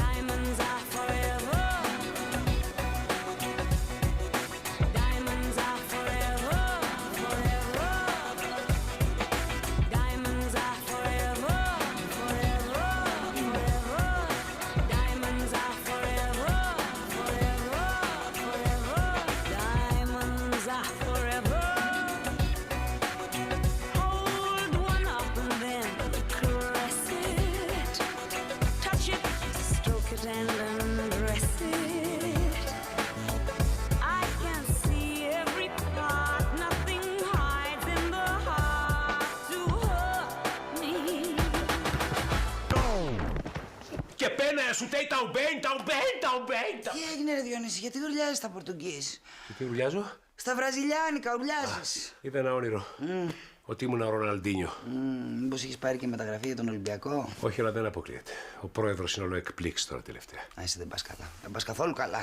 Diamonds are forever. Diamonds are forever, forever. Diamonds are forever, forever, forever. Diamonds are forever, forever, forever. Diamonds are forever. Hold one up and then caress it. Touch it, stroke it and undress it. I can see every part, nothing hides in the heart to hurt me. Και πένα σου τέει τα ουμπέιν, τα ουμπέιν, τα ουμπέιν. Τι έγινε ρε Διονύση, γιατί ουρλιάζεις στα Πορτουγκής? Και τι ουρλιάζω? Στα βραζιλιάνικα ουρλιάζεις. Είδα ένα όνειρο. Ότι ήμουν ο Ροναλντίνιο. Μήπως έχεις πάρει και μεταγραφή για τον Ολυμπιακό? Όχι, αλλά δεν αποκλείεται. Ο πρόεδρος είναι όλο εκπλήξεις τώρα τελευταία. Α, εσύ δεν πας καλά. Δεν πας καθόλου καλά.